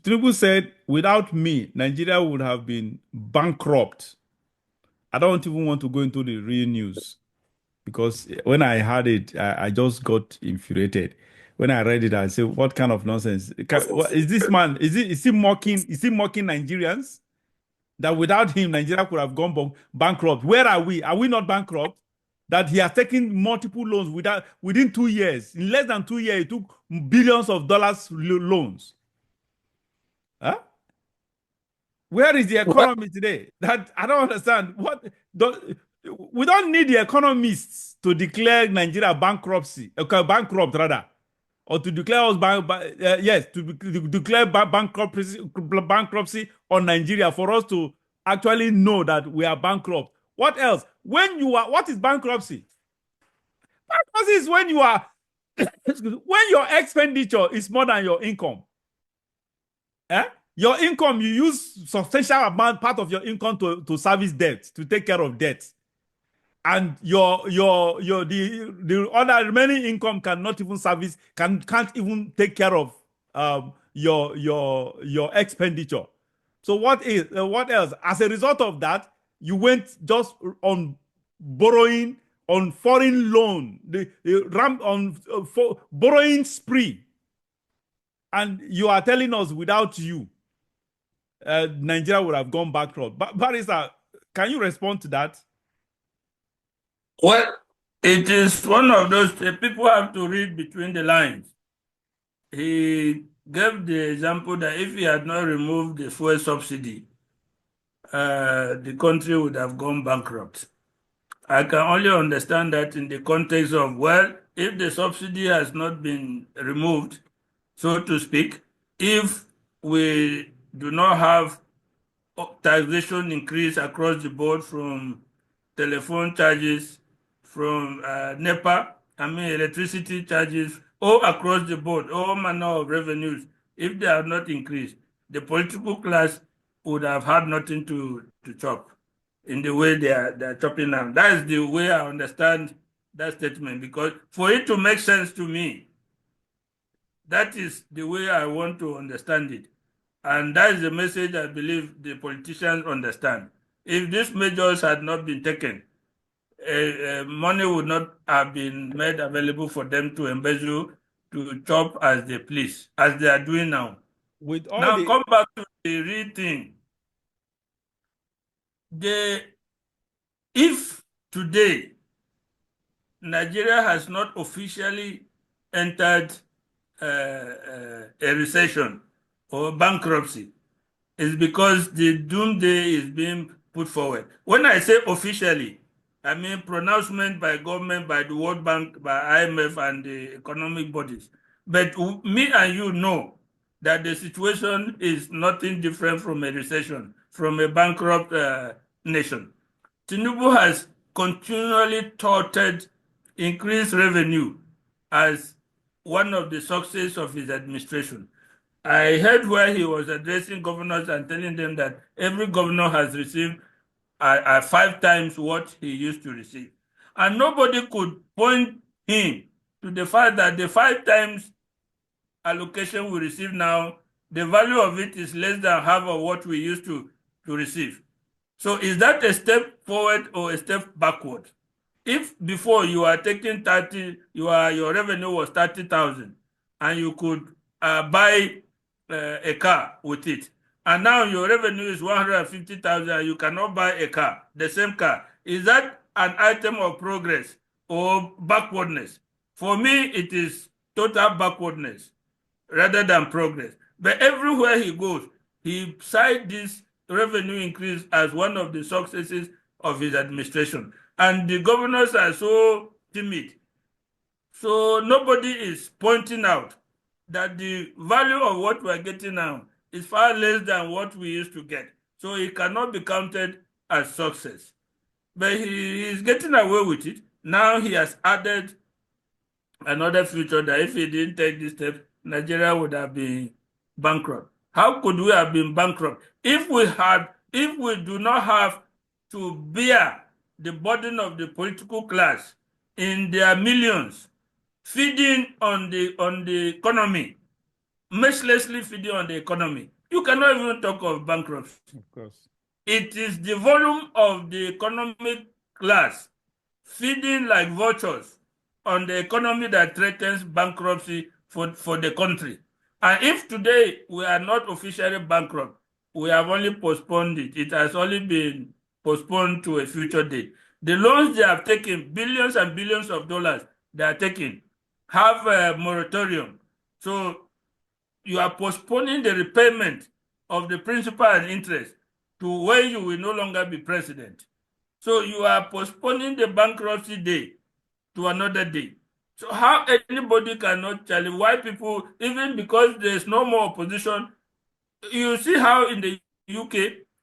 Tinubu said, without me, Nigeria would have been bankrupt. I don't even want to go into the real news because when I heard it, I just got infuriated. When I read it, I said, "What kind of nonsense? Is this man? Is he mocking? Is he mocking Nigerians? That without him, Nigeria could have gone bankrupt. Where are we? Are we not bankrupt? That he has taken multiple loans within 2 years. In less than 2 years, he took billions of dollars loans. Huh? Where is the Well, economy today? That I don't understand. We don't need the economists to declare Nigeria bankruptcy, bankrupt rather, or to declare us yes, to declare bankruptcy on Nigeria for us to actually know that we are bankrupt. What else? What is bankruptcy? Bankruptcy is when you are when your expenditure is more than your income. Eh? Your income, you use substantial amount, part of your income to service debt, to take care of debt. And the other remaining income cannot even service, can't even take care of your expenditure. So what else? As a result of that, you went just on borrowing on foreign loan, the ram on borrowing spree, and you are telling us without you, Nigeria would have gone bankrupt. Barrister, can you respond to that? well, it is one of those people have to read between the lines. He gave the example that if he had not removed the fuel subsidy, the country would have gone bankrupt. I can only understand that in the context of, well, if the subsidy has not been removed, so to speak, if we do not have taxation increase across the board from telephone charges, from NEPA, electricity charges, all across the board, all manner of revenues, if they have not increased, the political class would have had nothing to chop in the way they're chopping now. That is the way I understand that statement, because for it to make sense to me, that is the way I want to understand it. And that is the message I believe the politicians understand. If these measures had not been taken, money would not have been made available for them to embezzle, to chop as they please, as they are doing now. With all Now the come back to the real thing. If today Nigeria has not officially entered a recession or bankruptcy, it's because the doomsday is being put forward. When I say officially, I mean pronouncement by government, by the World Bank, by IMF and the economic bodies. But me and you know that the situation is nothing different from a recession, from a bankrupt nation. Tinubu has continually touted increased revenue as one of the success of his administration. I heard where he was addressing governors and telling them that every governor has received 5 times what he used to receive. And nobody could point him to the fact that the 5 times allocation we receive now, the value of it is less than half of what we used to receive. So is that a step forward or a step backward? If before you are taking 30, your revenue was 30,000 and you could buy a car with it, and now your revenue is 150,000 and you cannot buy a car, the same car, is that an item of progress or backwardness? For me, it is total backwardness rather than progress. But everywhere he goes, he cites this revenue increase as one of the successes of his administration. And the governors are so timid. So nobody is pointing out that the value of what we're getting now is far less than what we used to get. So it cannot be counted as success. But he is getting away with it. Now he has added another feature that if he didn't take this step, Nigeria would have been bankrupt. How could we have been bankrupt if we do not have to bear the burden of the political class in their millions, feeding on the economy, mercilessly feeding on the economy? you cannot even talk of bankruptcy. Of course. It is the volume of the economic class feeding like vultures on the economy that threatens bankruptcy for the country. And if today we are not officially bankrupt, we have only postponed it. It has only been postponed to a future date. The loans they have taken, billions and billions of dollars they are taking, have a moratorium. So you are postponing the repayment of the principal and interest to when you will no longer be president. So you are postponing the bankruptcy day to another day. So how anybody cannot challenge why people, even because there's no more opposition, you see how in the UK,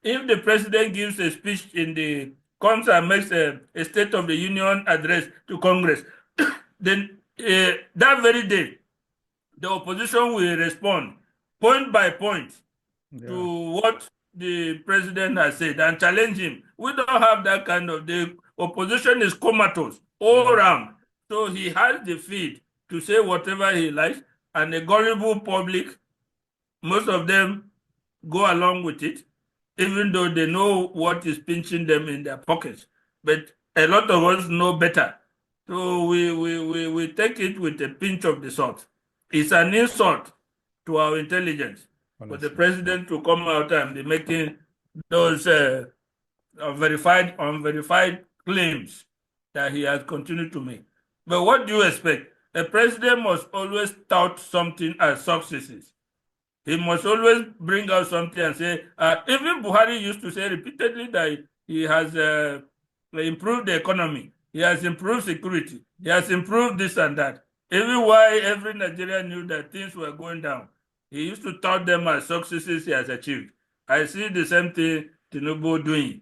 if the president gives a speech in the comes and makes a State of the Union address to Congress, then that very day, the opposition will respond point by point to what the president has said and challenge him. We don't have that kind of, the opposition is comatose all around. So he has the feed to say whatever he likes, and the gullible public, most of them go along with it, even though they know what is pinching them in their pockets. But a lot of us know better. So we take it with a pinch of the salt. It's an insult to our intelligence for the president to come out and be making those unverified claims that he has continued to make. But what do you expect? A president must always tout something as successes. He must always bring out something and say, even Buhari used to say repeatedly that he has improved the economy, he has improved security, he has improved this and that. Even while every Nigerian knew that things were going down, he used to tout them as successes he has achieved. I see the same thing Tinubu doing.